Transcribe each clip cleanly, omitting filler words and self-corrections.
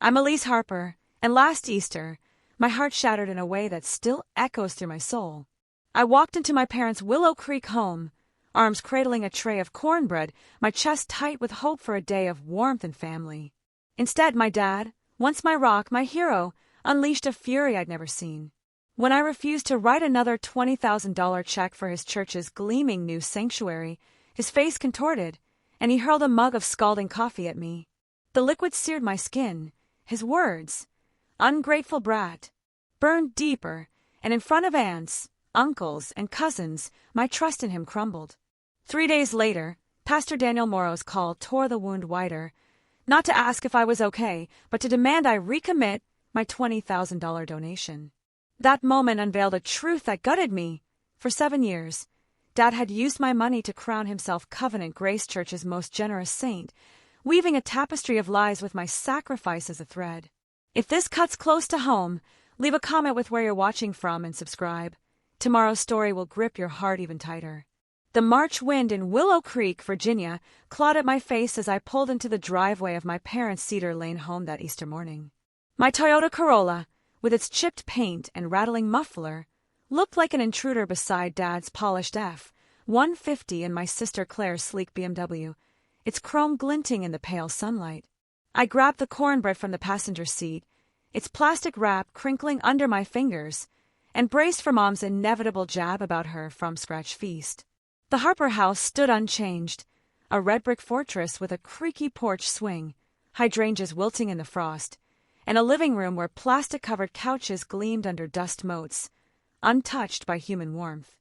I'm Elise Harper, and last Easter, my heart shattered in a way that still echoes through my soul. I walked into my parents' Willow Creek home, arms cradling a tray of cornbread, my chest tight with hope for a day of warmth and family. Instead, my dad, once my rock, my hero, unleashed a fury I'd never seen. When I refused to write another $20,000 check for his church's gleaming new sanctuary, his face contorted, and he hurled a mug of scalding coffee at me. The liquid seared my skin. His words, "Ungrateful brat," burned deeper, and in front of aunts, uncles, and cousins, my trust in him crumbled. 3 days later, Pastor Daniel Morrow's call tore the wound wider, not to ask if I was okay, but to demand I recommit my $20,000 donation. That moment unveiled a truth that gutted me. For 7 years, Dad had used my money to crown himself Covenant Grace Church's most generous saint, weaving a tapestry of lies with my sacrifice as a thread. If this cuts close to home, leave a comment with where you're watching from and subscribe. Tomorrow's story will grip your heart even tighter. The March wind in Willow Creek, Virginia, clawed at my face as I pulled into the driveway of my parents' Cedar Lane home that Easter morning. My Toyota Corolla, with its chipped paint and rattling muffler, looked like an intruder beside Dad's polished F-150 and my sister Claire's sleek BMW, its chrome glinting in the pale sunlight. I grabbed the cornbread from the passenger seat, its plastic wrap crinkling under my fingers, and braced for Mom's inevitable jab about her from-scratch feast. The Harper house stood unchanged, a red brick fortress with a creaky porch swing, hydrangeas wilting in the frost, and a living room where plastic-covered couches gleamed under dust motes, untouched by human warmth.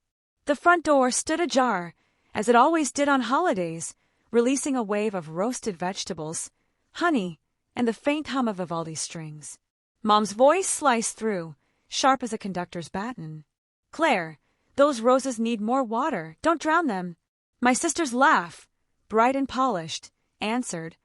The front door stood ajar, as it always did on holidays, releasing a wave of roasted vegetables, honey, and the faint hum of Vivaldi's strings. Mom's voice sliced through, sharp as a conductor's baton. "Claire, those roses need more water. Don't drown them." My sister's laugh, bright and polished, answered,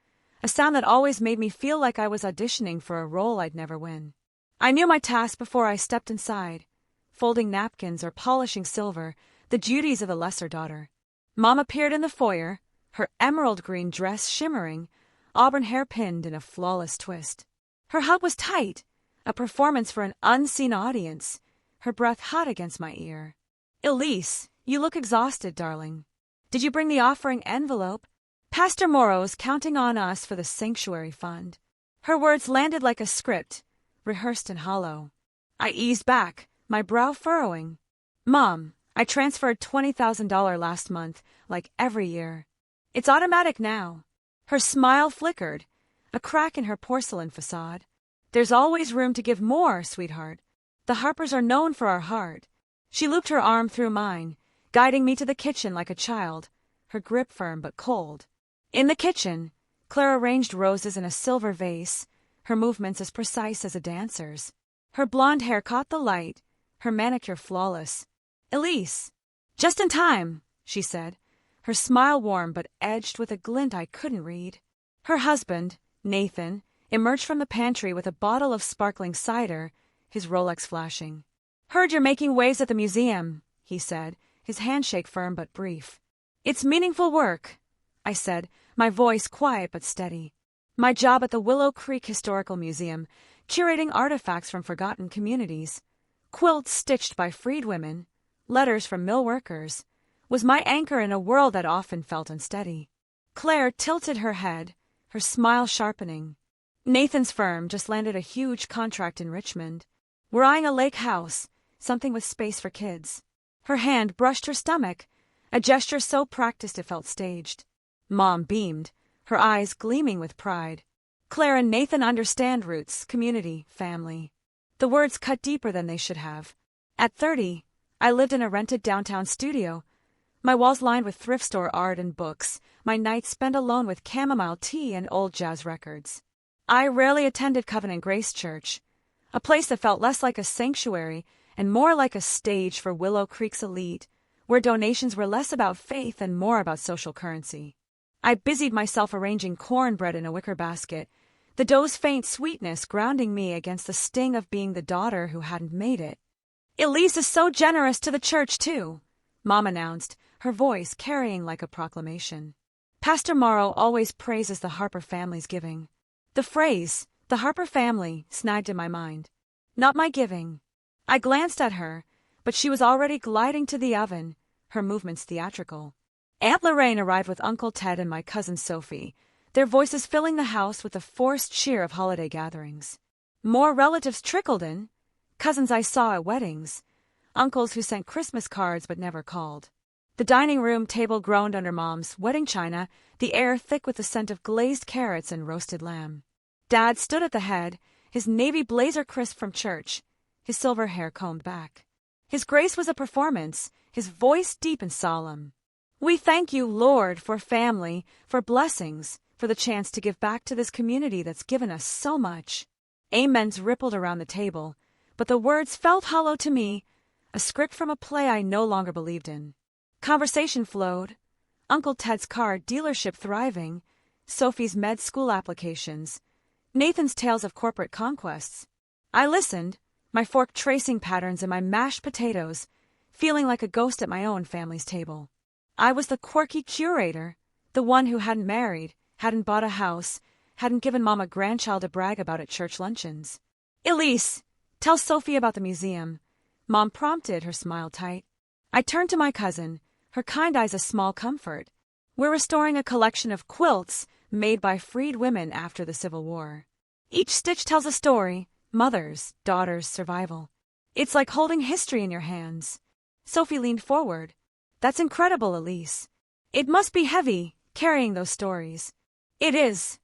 a sound that always made me feel like I was auditioning for a role I'd never win. I knew my task before I stepped inside, folding napkins or polishing silver, the duties of a lesser daughter. Mom appeared in the foyer, her emerald green dress shimmering, auburn hair pinned in a flawless twist. Her hug was tight, a performance for an unseen audience, her breath hot against my ear. "Elise, you look exhausted, darling. Did you bring the offering envelope? Pastor Morrow's counting on us for the sanctuary fund." Her words landed like a script, rehearsed and hollow. I eased back, my brow furrowing. "Mom, I transferred $20,000 last month, like every year. It's automatic now." Her smile flickered, a crack in her porcelain facade. "There's always room to give more, sweetheart. The Harpers are known for our heart." She looped her arm through mine, guiding me to the kitchen like a child, her grip firm but cold. In the kitchen, Claire arranged roses in a silver vase, her movements as precise as a dancer's. Her blonde hair caught the light, her manicure flawless. "Elise, just in time," she said, her smile warm but edged with a glint I couldn't read. Her husband, Nathan, emerged from the pantry with a bottle of sparkling cider, his Rolex flashing. "Heard you're making waves at the museum," he said, his handshake firm but brief. "It's meaningful work," I said, my voice quiet but steady. "My job at the Willow Creek Historical Museum, curating artifacts from forgotten communities, quilts stitched by freed women, letters from mill workers, was my anchor in a world that often felt unsteady." Claire tilted her head, her smile sharpening. "Nathan's firm just landed a huge contract in Richmond. We're eyeing a lake house, something with space for kids." Her hand brushed her stomach, a gesture so practiced it felt staged. Mom beamed, her eyes gleaming with pride. "Claire and Nathan understand roots, community, family." The words cut deeper than they should have. At 30, I lived in a rented downtown studio, my walls lined with thrift store art and books, my nights spent alone with chamomile tea and old jazz records. I rarely attended Covenant Grace Church, a place that felt less like a sanctuary and more like a stage for Willow Creek's elite, where donations were less about faith and more about social currency. I busied myself arranging cornbread in a wicker basket, the dough's faint sweetness grounding me against the sting of being the daughter who hadn't made it. "Elise is so generous to the church, too," Mom announced, her voice carrying like a proclamation. Pastor Morrow always praises the Harper family's giving. The phrase, The Harper family snagged in my mind. Not my giving. I glanced at her, but she was already gliding to the oven, her movements theatrical. Aunt Lorraine arrived with Uncle Ted and my cousin Sophie, their voices filling the house with the forced cheer of holiday gatherings. More relatives trickled in, cousins I saw at weddings, uncles who sent Christmas cards but never called. The dining room table groaned under Mom's wedding china, the air thick with the scent of glazed carrots and roasted lamb. Dad stood at the head, his navy blazer crisp from church, his silver hair combed back. His grace was a performance, his voice deep and solemn. We thank you, Lord, for family, for blessings, for the chance to give back to this community that's given us so much. Amens rippled around the table, but the words felt hollow to me, a script from a play I no longer believed in. Conversation flowed. Uncle Ted's car dealership thriving, Sophie's med school applications, Nathan's tales of corporate conquests. I listened, my fork tracing patterns in my mashed potatoes, feeling like a ghost at my own family's table. I was the quirky curator, the one who hadn't married, hadn't bought a house, hadn't given Mom a grandchild to brag about at church luncheons. Elise, tell Sophie about the museum, Mom prompted, her smile tight. I turned to my cousin, her kind eyes a small comfort. We're restoring a collection of quilts made by freed women after the Civil War. Each stitch tells a story, mothers, daughters, survival. It's like holding history in your hands. Sophie leaned forward. That's incredible, Elise. It must be heavy, carrying those stories. It is,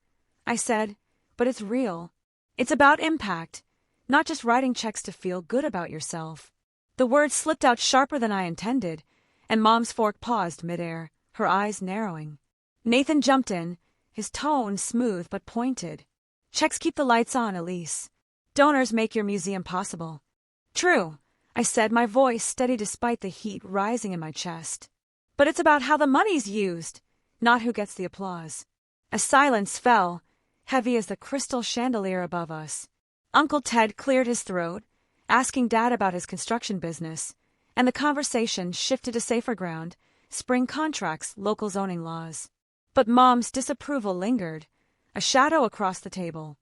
I said, but it's real. It's about impact, not just writing checks to feel good about yourself. The words slipped out sharper than I intended, and Mom's fork paused midair, her eyes narrowing. Nathan jumped in, his tone smooth but pointed. Checks keep the lights on, Elise. Donors make your museum possible. True, I said, my voice steady despite the heat rising in my chest. But it's about how the money's used, not who gets the applause. A silence fell, heavy as the crystal chandelier above us. Uncle Ted cleared his throat, asking Dad about his construction business, and the conversation shifted to safer ground, spring contracts, local zoning laws. But Mom's disapproval lingered, a shadow across the table.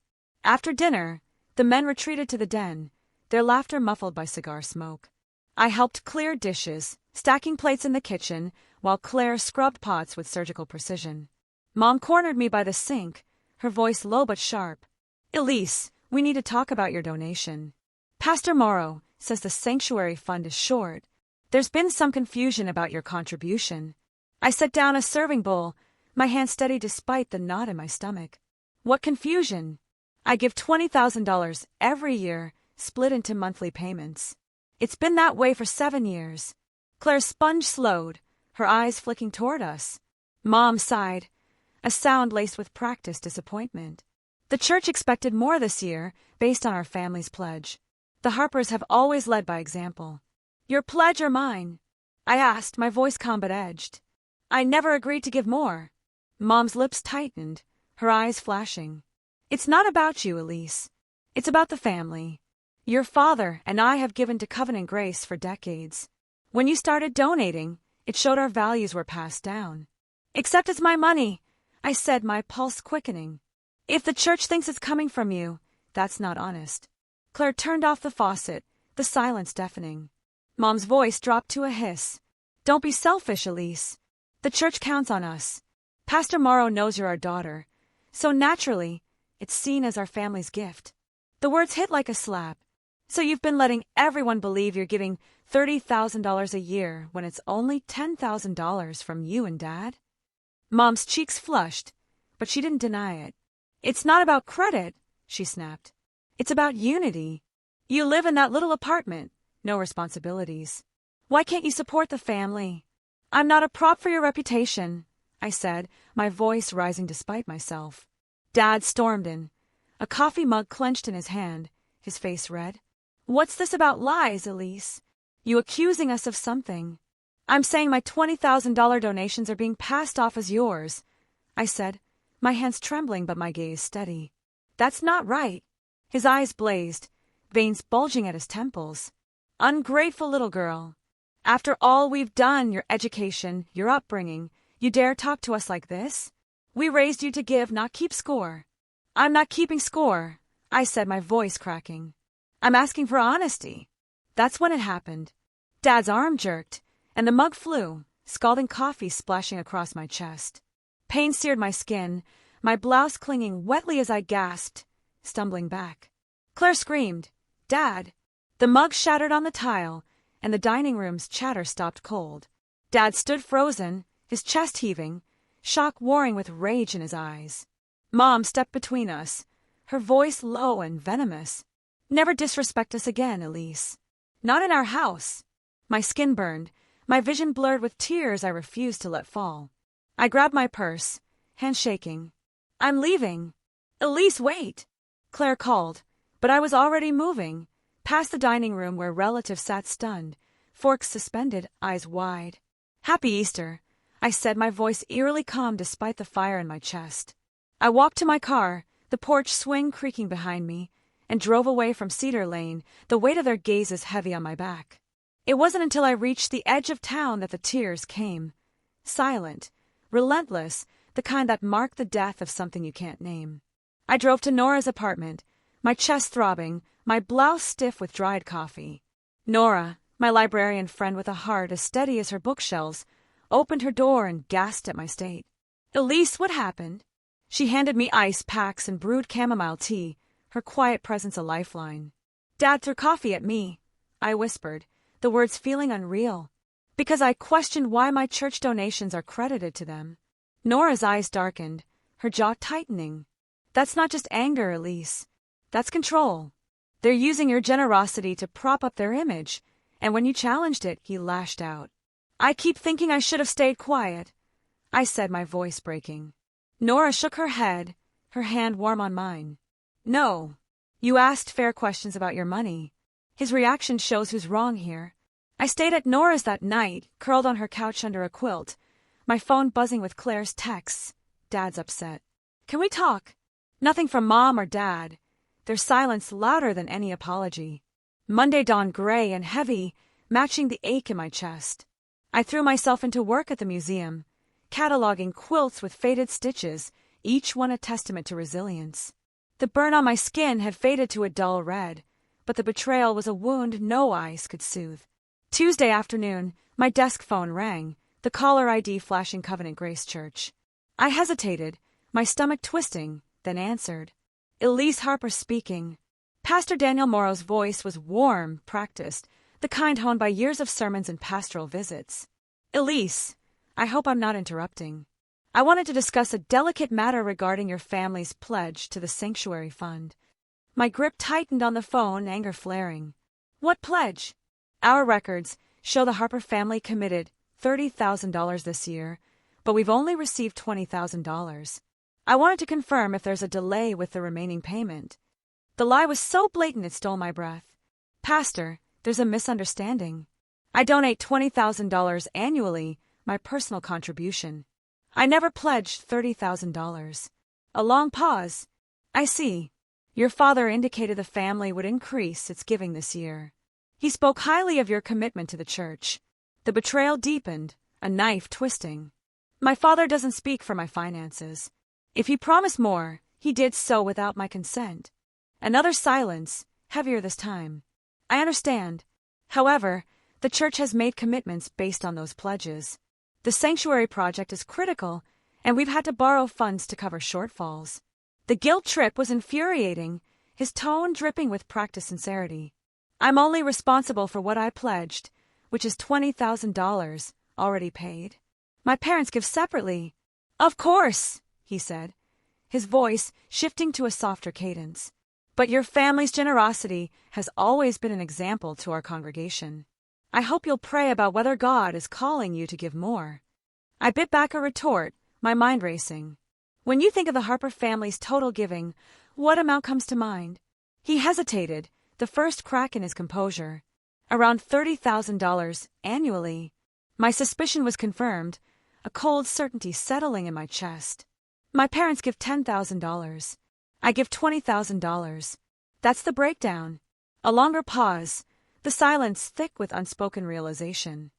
After dinner, the men retreated to the den, their laughter muffled by cigar smoke. I helped clear dishes, stacking plates in the kitchen, while Claire scrubbed pots with surgical precision. Mom cornered me by the sink, her voice low but sharp. Elise, we need to talk about your donation. Pastor Morrow says the sanctuary fund is short. There's been some confusion about your contribution. I set down a serving bowl, my hand steady despite the knot in my stomach. What confusion? I give $20,000 every year, split into monthly payments. It's been that way for 7 years. Claire's sponge slowed, her eyes flicking toward us. Mom sighed, a sound laced with practiced disappointment. The church expected more this year, based on our family's pledge. The Harpers have always led by example. Your pledge or mine? I asked, my voice calm but edged. I never agreed to give more. Mom's lips tightened, her eyes flashing. It's not about you, Elise. It's about the family. Your father and I have given to Covenant Grace for decades. When you started donating, it showed our values were passed down. Except it's my money, I said, my pulse quickening. If the church thinks it's coming from you, that's not honest. Claire turned off the faucet, the silence deafening. Mom's voice dropped to a hiss. Don't be selfish, Elise. The church counts on us. Pastor Morrow knows you're our daughter, so naturally, it's seen as our family's gift. The words hit like a slap. So you've been letting everyone believe you're giving $30,000 a year when it's only $10,000 from you and Dad? Mom's cheeks flushed, but she didn't deny it. It's not about credit, she snapped. It's about unity. You live in that little apartment, no responsibilities. Why can't you support the family? I'm not a prop for your reputation, I said, my voice rising despite myself. Dad stormed in, a coffee mug clenched in his hand, his face red. What's this about lies, Elise? You accusing us of something. I'm saying my $20,000 donations are being passed off as yours, I said, my hands trembling but my gaze steady. That's not right. His eyes blazed, veins bulging at his temples. Ungrateful little girl. After all we've done, your education, your upbringing, you dare talk to us like this? We raised you to give, not keep score. I'm not keeping score, I said, my voice cracking. I'm asking for honesty. That's when it happened. Dad's arm jerked, and the mug flew, scalding coffee splashing across my chest. Pain seared my skin, my blouse clinging wetly as I gasped, stumbling back. Claire screamed, "Dad!" The mug shattered on the tile, and the dining room's chatter stopped cold. Dad stood frozen, his chest heaving, shock warring with rage in his eyes. Mom stepped between us, her voice low and venomous. "Never disrespect us again, Elise. Not in our house." My skin burned, my vision blurred with tears I refused to let fall. I grabbed my purse, hand shaking. "I'm leaving." "Elise, wait!" Claire called, but I was already moving, past the dining room where relatives sat stunned, forks suspended, eyes wide. "Happy Easter," I said, my voice eerily calm despite the fire in my chest. I walked to my car, the porch swing creaking behind me, and drove away from Cedar Lane, the weight of their gazes heavy on my back. It wasn't until I reached the edge of town that the tears came. Silent, relentless, the kind that mark the death of something you can't name. I drove to Nora's apartment, my chest throbbing, my blouse stiff with dried coffee. Nora, my librarian friend with a heart as steady as her bookshelves, opened her door and gasped at my state. "Elise, what happened?" She handed me ice packs and brewed chamomile tea, her quiet presence a lifeline. "Dad threw coffee at me," I whispered, the words feeling unreal, because I questioned why my church donations are credited to them. Nora's eyes darkened, her jaw tightening. "That's not just anger, Elise. That's control. They're using your generosity to prop up their image, and when you challenged it, he lashed out." "I keep thinking I should have stayed quiet," I said, my voice breaking. Nora shook her head, her hand warm on mine. "No. You asked fair questions about your money. His reaction shows who's wrong here." I stayed at Nora's that night, curled on her couch under a quilt, my phone buzzing with Claire's texts. "Dad's upset. Can we talk?" Nothing from Mom or Dad, their silence louder than any apology. Monday dawned gray and heavy, matching the ache in my chest. I threw myself into work at the museum, cataloging quilts with faded stitches, each one a testament to resilience. The burn on my skin had faded to a dull red, but the betrayal was a wound no ice could soothe. Tuesday afternoon, my desk phone rang, the caller ID flashing Covenant Grace Church. I hesitated, my stomach twisting, then answered. "Elise Harper speaking." Pastor Daniel Morrow's voice was warm, practiced, the kind honed by years of sermons and pastoral visits. "Elise, I hope I'm not interrupting. I wanted to discuss a delicate matter regarding your family's pledge to the Sanctuary Fund." My grip tightened on the phone, anger flaring. "What pledge?" "Our records show the Harper family committed $30,000 this year, but we've only received $20,000. I wanted to confirm if there's a delay with the remaining payment." The lie was so blatant it stole my breath. "Pastor, there's a misunderstanding. I donate $20,000 annually, my personal contribution. I never pledged $30,000. A long pause. "I see. Your father indicated the family would increase its giving this year. He spoke highly of your commitment to the church." The betrayal deepened, a knife twisting. "My father doesn't speak for my finances. If he promised more, he did so without my consent." Another silence, heavier this time. "I understand. However, the church has made commitments based on those pledges. The sanctuary project is critical, and we've had to borrow funds to cover shortfalls." The guilt trip was infuriating, his tone dripping with practiced sincerity. "I'm only responsible for what I pledged, which is $20,000, already paid. My parents give separately." "Of course," he said, his voice shifting to a softer cadence. "But your family's generosity has always been an example to our congregation. I hope you'll pray about whether God is calling you to give more." I bit back a retort, my mind racing. "When you think of the Harper family's total giving, what amount comes to mind?" He hesitated, the first crack in his composure. "Around $30,000 annually." My suspicion was confirmed, a cold certainty settling in my chest. "My parents give $10,000. I give $20,000. That's the breakdown." A longer pause, the silence thick with unspoken realization.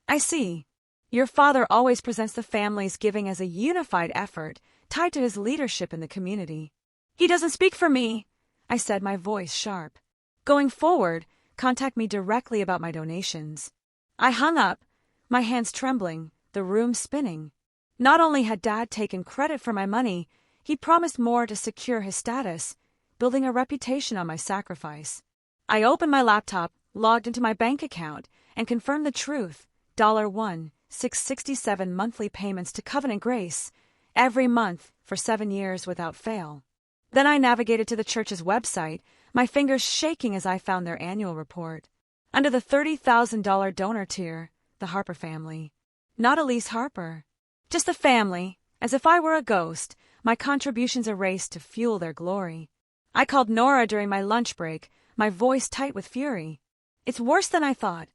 "I see. Your father always presents the family's giving as a unified effort, tied to his leadership in the community." "He doesn't speak for me," I said, my voice sharp. Going forward, contact me directly about my donations. I hung up, my hands trembling, the room spinning. Not only had Dad taken credit for my money, he promised more to secure his status, building a reputation on my sacrifice. I opened my laptop, logged into my bank account, and confirmed the truth. $1,667 monthly payments to Covenant Grace, every month for 7 years without fail. Then I navigated to the church's website, my fingers shaking as I found their annual report. Under the $30,000 donor tier, the Harper family. Not Elise Harper. Just the family, as if I were a ghost, my contributions erased to fuel their glory. I called Nora during my lunch break, my voice tight with fury. It's worse than I thought.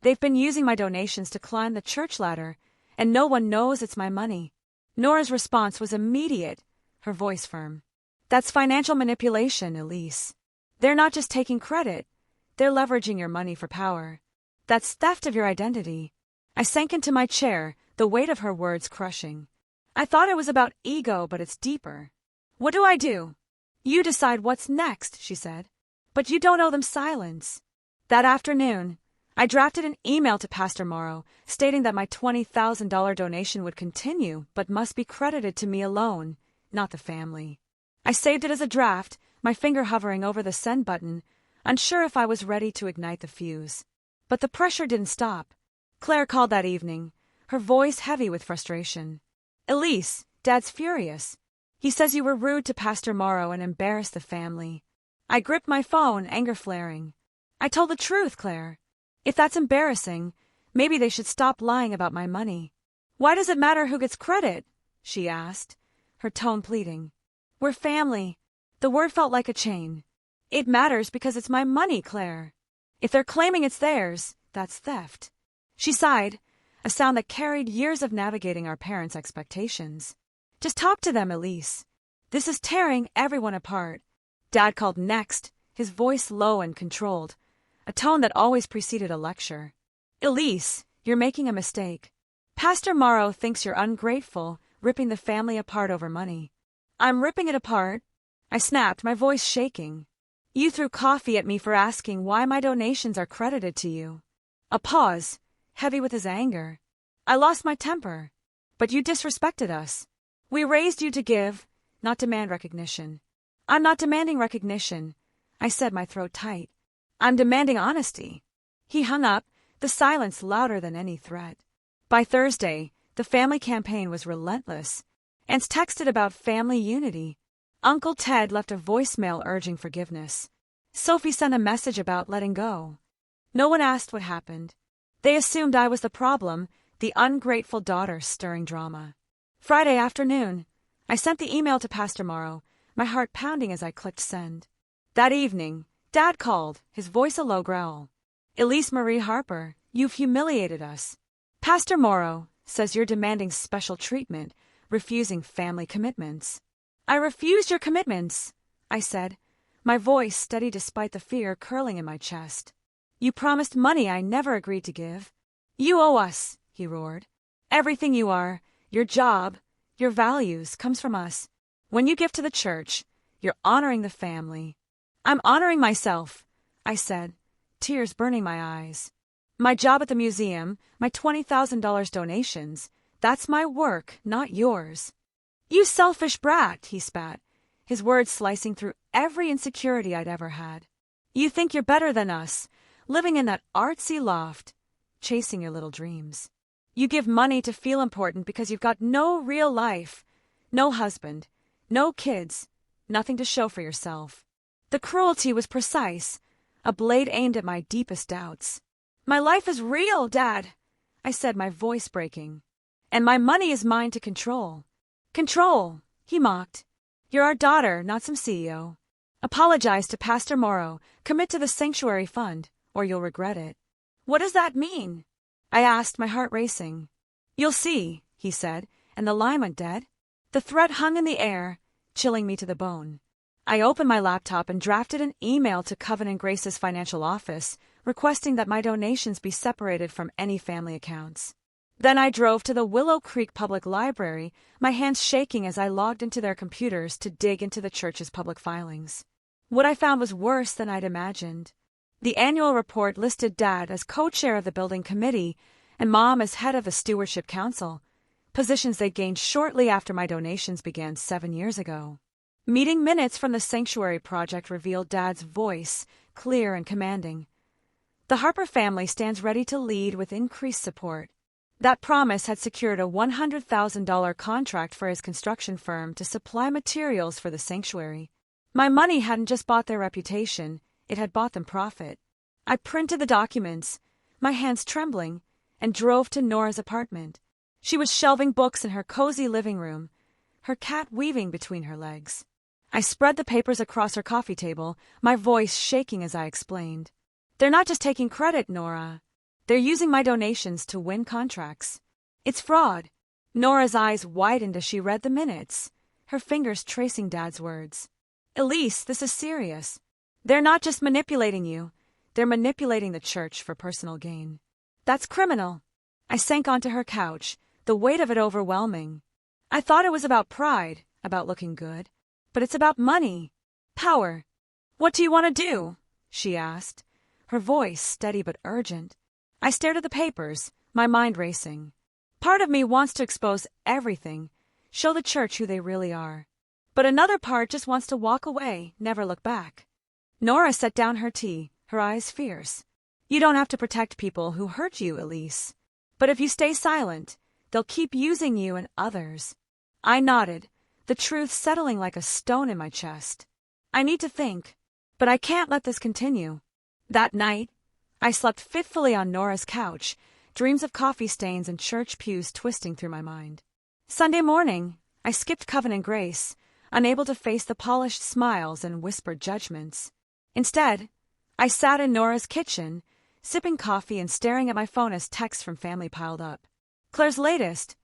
They've been using my donations to climb the church ladder, and no one knows it's my money. Nora's response was immediate, her voice firm. That's financial manipulation, Elise. They're not just taking credit, they're leveraging your money for power. That's theft of your identity. I sank into my chair, the weight of her words crushing. I thought it was about ego, but it's deeper. What do I do? You decide what's next, she said. But you don't owe them silence. That afternoon, I drafted an email to Pastor Morrow, stating that my $20,000 donation would continue, but must be credited to me alone, not the family. I saved it as a draft, my finger hovering over the send button, unsure if I was ready to ignite the fuse. But the pressure didn't stop. Claire called that evening, her voice heavy with frustration. Elise, Dad's furious. He says you were rude to Pastor Morrow and embarrassed the family. I gripped my phone, anger flaring. I told the truth, Claire. If that's embarrassing, maybe they should stop lying about my money. Why does it matter who gets credit? She asked, her tone pleading. We're family. The word felt like a chain. It matters because it's my money, Claire. If they're claiming it's theirs, that's theft. She sighed, a sound that carried years of navigating our parents' expectations. Just talk to them, Elise. This is tearing everyone apart. Dad called next, his voice low and controlled, a tone that always preceded a lecture. Elise, you're making a mistake. Pastor Morrow thinks you're ungrateful, ripping the family apart over money. I'm ripping it apart, I snapped, my voice shaking. You threw coffee at me for asking why my donations are credited to you. A pause, heavy with his anger. I lost my temper. But you disrespected us. We raised you to give, not demand recognition. I'm not demanding recognition, I said, my throat tight. I'm demanding honesty. He hung up, the silence louder than any threat. By Thursday, the family campaign was relentless. Aunts texted about family unity. Uncle Ted left a voicemail urging forgiveness. Sophie sent a message about letting go. No one asked what happened. They assumed I was the problem, the ungrateful daughter stirring drama. Friday afternoon, I sent the email to Pastor Morrow, my heart pounding as I clicked send. That evening, Dad called, his voice a low growl. Elise Marie Harper, you've humiliated us. Pastor Morrow says you're demanding special treatment, refusing family commitments. I refused your commitments, I said, my voice steady despite the fear curling in my chest. You promised money I never agreed to give. You owe us, he roared. Everything you are, your job, your values, comes from us. When you give to the church, you're honoring the family. I'm honoring myself, I said, tears burning my eyes. My job at the museum, my $20,000 donations, that's my work, not yours. You selfish brat, he spat, his words slicing through every insecurity I'd ever had. You think you're better than us, living in that artsy loft, chasing your little dreams. You give money to feel important because you've got no real life, no husband, no kids, nothing to show for yourself. The cruelty was precise, a blade aimed at my deepest doubts. My life is real, Dad, I said, my voice breaking. And my money is mine to control. Control, he mocked. You're our daughter, not some CEO. Apologize to Pastor Morrow, commit to the sanctuary fund, or you'll regret it. What does that mean? I asked, my heart racing. You'll see, he said, and the line went dead. The threat hung in the air, chilling me to the bone. I opened my laptop and drafted an email to Covenant Grace's financial office, requesting that my donations be separated from any family accounts. Then I drove to the Willow Creek Public Library, my hands shaking as I logged into their computers to dig into the church's public filings. What I found was worse than I'd imagined. The annual report listed Dad as co-chair of the building committee and Mom as head of the stewardship council, positions they gained shortly after my donations began 7 years ago. Meeting minutes from the sanctuary project revealed Dad's voice, clear and commanding. The Harper family stands ready to lead with increased support. That promise had secured a $100,000 contract for his construction firm to supply materials for the sanctuary. My money hadn't just bought their reputation, it had bought them profit. I printed the documents, my hands trembling, and drove to Nora's apartment. She was shelving books in her cozy living room, her cat weaving between her legs. I spread the papers across her coffee table, my voice shaking as I explained. They're not just taking credit, Nora. They're using my donations to win contracts. It's fraud. Nora's eyes widened as she read the minutes, her fingers tracing Dad's words. Elise, this is serious. They're not just manipulating you. They're manipulating the church for personal gain. That's criminal. I sank onto her couch, the weight of it overwhelming. I thought it was about pride, about looking good. But it's about money. Power. What do you want to do? She asked, her voice steady but urgent. I stared at the papers, my mind racing. Part of me wants to expose everything, show the church who they really are. But another part just wants to walk away, never look back. Nora set down her tea, her eyes fierce. You don't have to protect people who hurt you, Elise. But if you stay silent, they'll keep using you and others. I nodded, the truth settling like a stone in my chest. I need to think, but I can't let this continue. That night, I slept fitfully on Nora's couch, dreams of coffee stains and church pews twisting through my mind. Sunday morning, I skipped Covenant Grace, unable to face the polished smiles and whispered judgments. Instead, I sat in Nora's kitchen, sipping coffee and staring at my phone as texts from family piled up. Claire's latest.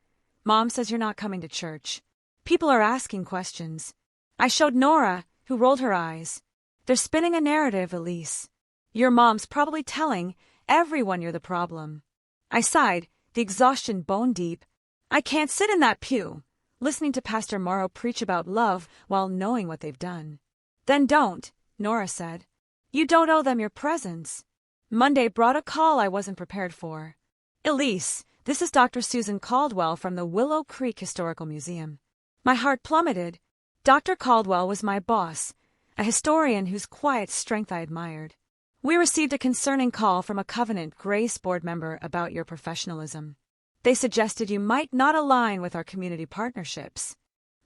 Mom says you're not coming to church. People are asking questions. I showed Nora, who rolled her eyes. They're spinning a narrative, Elise. Your mom's probably telling everyone you're the problem. I sighed, the exhaustion bone deep. I can't sit in that pew, listening to Pastor Morrow preach about love while knowing what they've done. Then don't, Nora said. You don't owe them your presence. Monday brought a call I wasn't prepared for. Elise, this is Dr. Susan Caldwell from the Willow Creek Historical Museum. My heart plummeted. Dr. Caldwell was my boss, a historian whose quiet strength I admired. We received a concerning call from a Covenant Grace board member about your professionalism. They suggested you might not align with our community partnerships.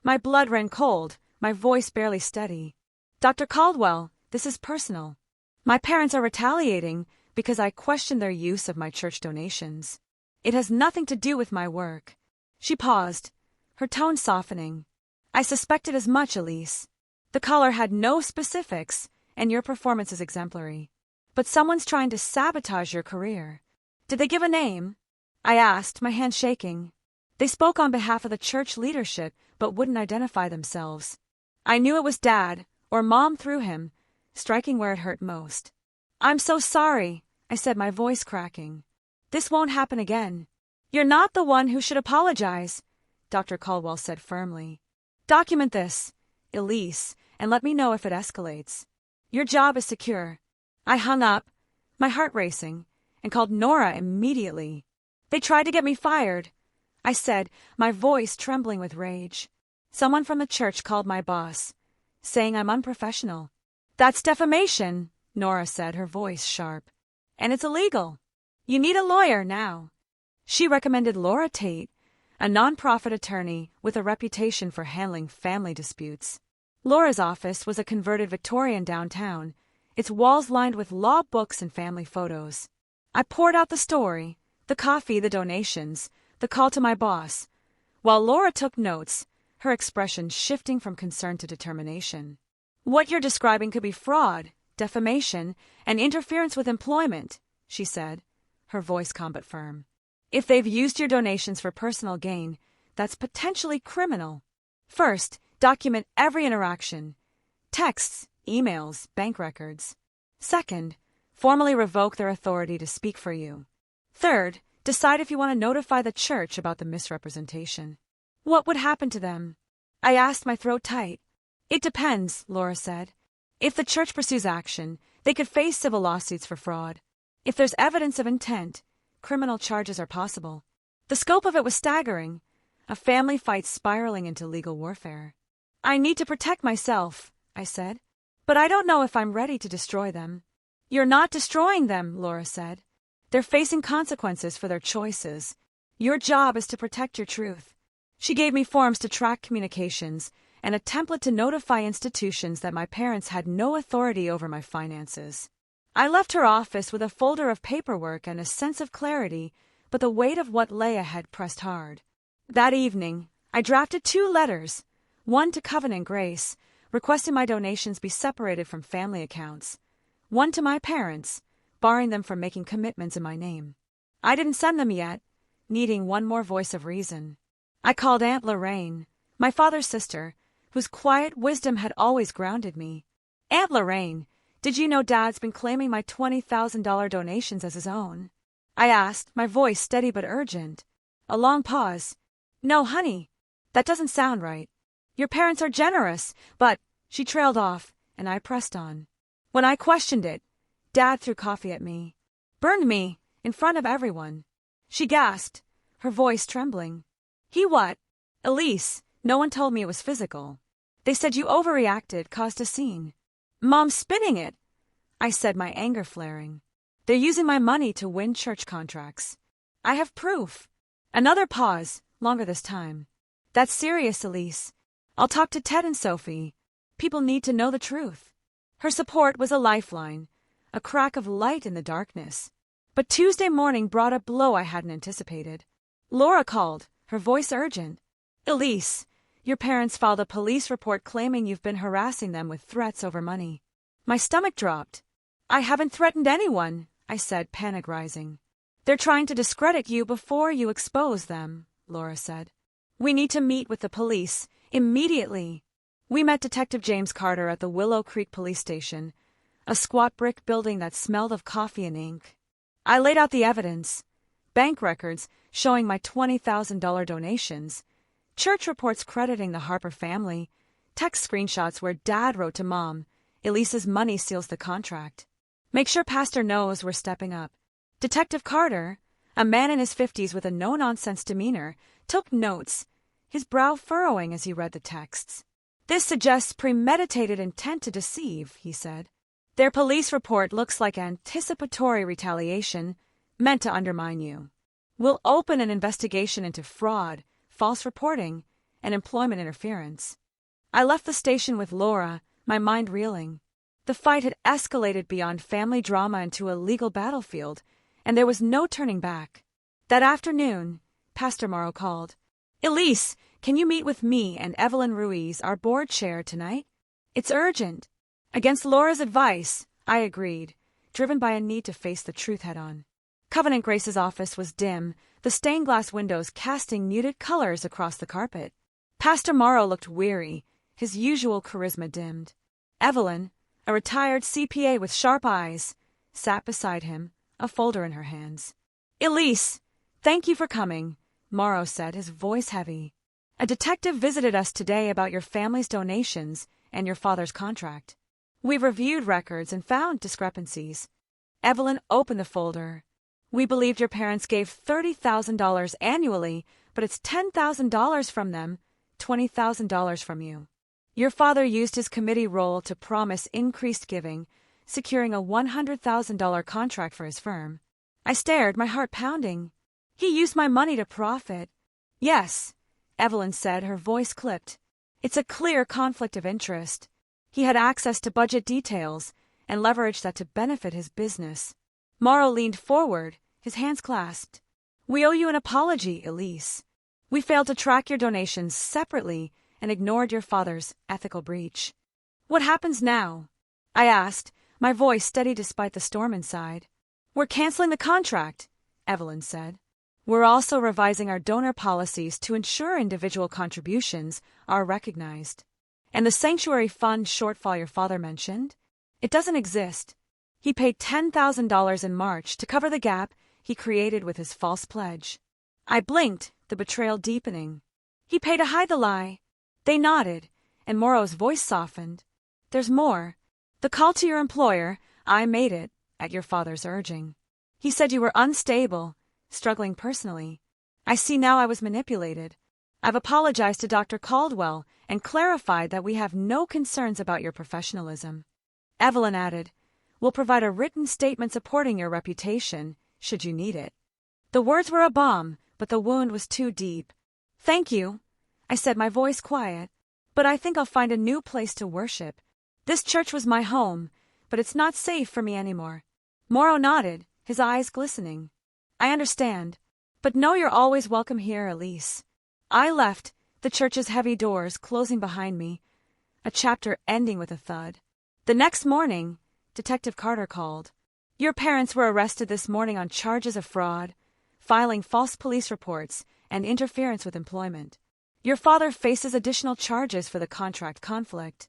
My blood ran cold, my voice barely steady. Dr. Caldwell, this is personal. My parents are retaliating because I questioned their use of my church donations. It has nothing to do with my work. She paused, her tone softening. I suspected as much, Elise. The caller had no specifics, and your performance is exemplary. But someone's trying to sabotage your career. Did they give a name? I asked, my hand shaking. They spoke on behalf of the church leadership, but wouldn't identify themselves. I knew it was Dad, or Mom through him, striking where it hurt most. I'm so sorry, I said, my voice cracking. This won't happen again. You're not the one who should apologize, Dr. Caldwell said firmly. Document this, Elise, and let me know if it escalates. Your job is secure. I hung up, my heart racing, and called Nora immediately. They tried to get me fired, I said, my voice trembling with rage. Someone from the church called my boss, saying I'm unprofessional. That's defamation, Nora said, her voice sharp. And it's illegal. You need a lawyer now. She recommended Laura Tate, a nonprofit attorney with a reputation for handling family disputes. Laura's office was a converted Victorian downtown, its walls lined with law books and family photos. I poured out the story, the coffee, the donations, the call to my boss, while Laura took notes, her expression shifting from concern to determination. What you're describing could be fraud, defamation, and interference with employment, she said, her voice calm but firm. If they've used your donations for personal gain, that's potentially criminal. First, document every interaction. Texts, emails, bank records. Second, formally revoke their authority to speak for you. Third, decide if you want to notify the church about the misrepresentation. What would happen to them? I asked, my throat tight. It depends, Laura said. If the church pursues action, they could face civil lawsuits for fraud. If there's evidence of intent, criminal charges are possible. The scope of it was staggering. A family fight spiraling into legal warfare. I need to protect myself, I said. But I don't know if I'm ready to destroy them. You're not destroying them, Laura said. They're facing consequences for their choices. Your job is to protect your truth. She gave me forms to track communications and a template to notify institutions that my parents had no authority over my finances. I left her office with a folder of paperwork and a sense of clarity, but the weight of what lay ahead pressed hard. That evening, I drafted 2 letters, one to Covenant Grace, requesting my donations be separated from family accounts, one to my parents, barring them from making commitments in my name. I didn't send them yet, needing one more voice of reason. I called Aunt Lorraine, my father's sister, whose quiet wisdom had always grounded me. Aunt Lorraine, did you know Dad's been claiming my $20,000 donations as his own? I asked, my voice steady but urgent. A long pause. No, honey, that doesn't sound right. Your parents are generous, but... She trailed off, and I pressed on. When I questioned it, Dad threw coffee at me. Burned me, in front of everyone. She gasped, her voice trembling. He what? Elise, no one told me it was physical. They said you overreacted, caused a scene. Mom's spinning it, I said, my anger flaring. They're using my money to win church contracts. I have proof. Another pause, longer this time. That's serious, Elise. I'll talk to Ted and Sophie. People need to know the truth. Her support was a lifeline, a crack of light in the darkness. But Tuesday morning brought a blow I hadn't anticipated. Laura called, her voice urgent. Elise, your parents filed a police report claiming you've been harassing them with threats over money. My stomach dropped. I haven't threatened anyone, I said, panic rising. They're trying to discredit you before you expose them, Laura said. We need to meet with the police, immediately. We met Detective James Carter at the Willow Creek Police Station, a squat brick building that smelled of coffee and ink. I laid out the evidence. Bank records showing my $20,000 donations, church reports crediting the Harper family, text screenshots where Dad wrote to Mom, Elise's money seals the contract. Make sure Pastor knows we're stepping up. Detective Carter, a man in his 50s with a no-nonsense demeanor, took notes, his brow furrowing as he read the texts. This suggests premeditated intent to deceive, he said. Their police report looks like anticipatory retaliation, meant to undermine you. We'll open an investigation into fraud, false reporting, and employment interference. I left the station with Laura, my mind reeling. The fight had escalated beyond family drama into a legal battlefield, and there was no turning back. That afternoon, Pastor Morrow called. Elise, can you meet with me and Evelyn Ruiz, our board chair, tonight? It's urgent. Against Laura's advice, I agreed, driven by a need to face the truth head-on. Covenant Grace's office was dim, the stained glass windows casting muted colors across the carpet. Pastor Morrow looked weary, his usual charisma dimmed. Evelyn, a retired CPA with sharp eyes, sat beside him, a folder in her hands. Elise, thank you for coming, Morrow said, his voice heavy. A detective visited us today about your family's donations and your father's contract. We've reviewed records and found discrepancies. Evelyn opened the folder. We believed your parents gave $30,000 annually, but it's $10,000 from them, $20,000 from you. Your father used his committee role to promise increased giving, securing a $100,000 contract for his firm. I stared, my heart pounding. He used my money to profit. Yes, Evelyn said, her voice clipped. It's a clear conflict of interest. He had access to budget details and leveraged that to benefit his business. Morrow leaned forward, his hands clasped. We owe you an apology, Elise. We failed to track your donations separately and ignored your father's ethical breach. What happens now? I asked, my voice steady despite the storm inside. We're canceling the contract, Evelyn said. We're also revising our donor policies to ensure individual contributions are recognized. And the sanctuary fund shortfall your father mentioned? It doesn't exist. He paid $10,000 in March to cover the gap he created with his false pledge. I blinked, the betrayal deepening. He paid to hide the lie. They nodded, and Morrow's voice softened. There's more. The call to your employer, I made it, at your father's urging. He said you were unstable, struggling personally. I see now I was manipulated. I've apologized to Dr. Caldwell and clarified that we have no concerns about your professionalism. Evelyn added, we'll provide a written statement supporting your reputation, should you need it. The words were a balm, but the wound was too deep. Thank you, I said, my voice quiet, but I think I'll find a new place to worship. This church was my home, but it's not safe for me anymore. Morrow nodded, his eyes glistening. I understand, but know you're always welcome here, Elise. I left, the church's heavy doors closing behind me, a chapter ending with a thud. The next morning, Detective Carter called. Your parents were arrested this morning on charges of fraud, filing false police reports, and interference with employment. Your father faces additional charges for the contract conflict.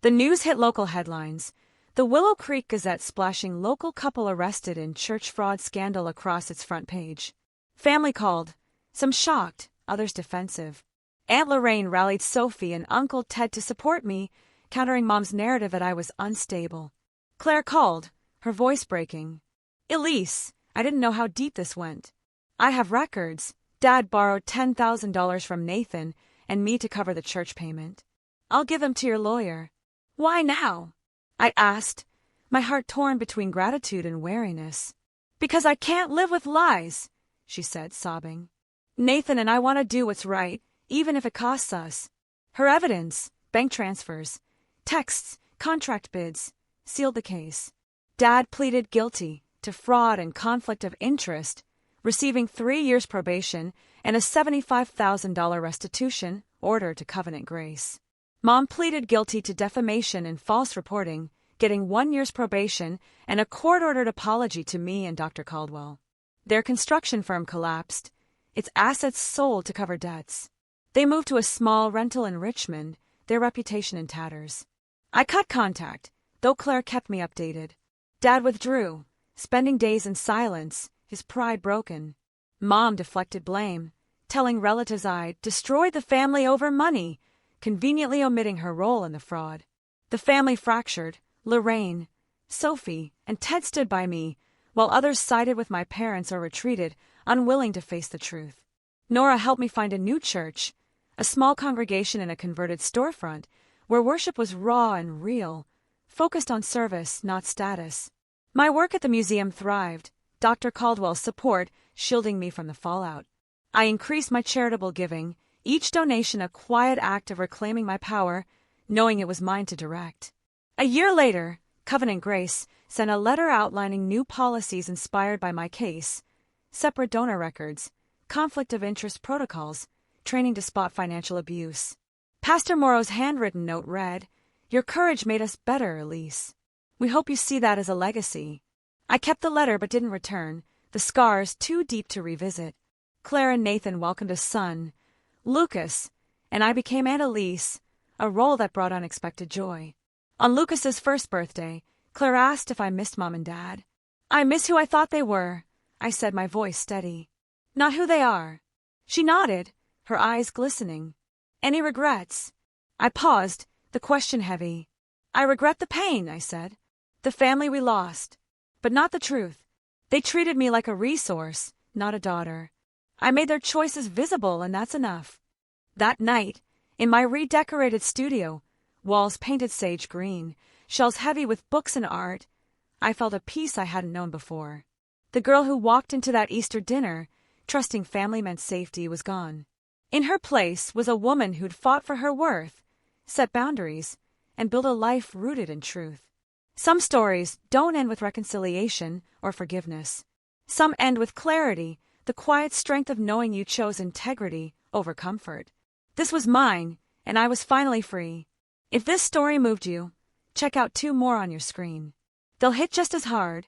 The news hit local headlines. The Willow Creek Gazette splashing local couple arrested in church fraud scandal across its front page. Family called, some shocked, others defensive. Aunt Lorraine rallied Sophie and Uncle Ted to support me, countering Mom's narrative that I was unstable. Claire called, her voice breaking. Elise, I didn't know how deep this went. I have records. Dad borrowed $10,000 from Nathan and me to cover the church payment. I'll give them to your lawyer. Why now? I asked, my heart torn between gratitude and wariness. Because I can't live with lies, she said, sobbing. Nathan and I want to do what's right, even if it costs us. Her evidence, bank transfers, texts, contract bids, sealed the case. Dad pleaded guilty to fraud and conflict of interest, receiving 3 years probation and a $75,000 restitution order to Covenant Grace. Mom pleaded guilty to defamation and false reporting, getting 1 year's probation and a court-ordered apology to me and Dr. Caldwell. Their construction firm collapsed, its assets sold to cover debts. They moved to a small rental in Richmond, their reputation in tatters. I cut contact, though Claire kept me updated. Dad withdrew, spending days in silence, his pride broken. Mom deflected blame, telling relatives I'd destroyed the family over money, conveniently omitting her role in the fraud. The family fractured. Lorraine, Sophie, and Ted stood by me, while others sided with my parents or retreated, unwilling to face the truth. Nora helped me find a new church, a small congregation in a converted storefront, where worship was raw and real, focused on service, not status. My work at the museum thrived, Dr. Caldwell's support shielding me from the fallout. I increased my charitable giving, each donation a quiet act of reclaiming my power, knowing it was mine to direct. A year later, Covenant Grace sent a letter outlining new policies inspired by my case, separate donor records, conflict of interest protocols, training to spot financial abuse. Pastor Morrow's handwritten note read, "Your courage made us better, Elise. We hope you see that as a legacy." I kept the letter but didn't return, the scars too deep to revisit. Claire and Nathan welcomed a son, Lucas, and I became Aunt Elise, a role that brought unexpected joy. On Lucas's first birthday, Claire asked if I missed Mom and Dad. "I miss who I thought they were," I said, my voice steady. "Not who they are." She nodded, her eyes glistening. "Any regrets?" I paused, the question heavy. "I regret the pain," I said. "The family we lost. But not the truth. They treated me like a resource, not a daughter. I made their choices visible, and that's enough." That night, in my redecorated studio, walls painted sage green, shelves heavy with books and art, I felt a peace I hadn't known before. The girl who walked into that Easter dinner, trusting family meant safety, was gone. In her place was a woman who'd fought for her worth, set boundaries, and built a life rooted in truth. Some stories don't end with reconciliation or forgiveness. Some end with clarity, the quiet strength of knowing you chose integrity over comfort. This was mine, and I was finally free. If this story moved you, check out 2 more on your screen. They'll hit just as hard,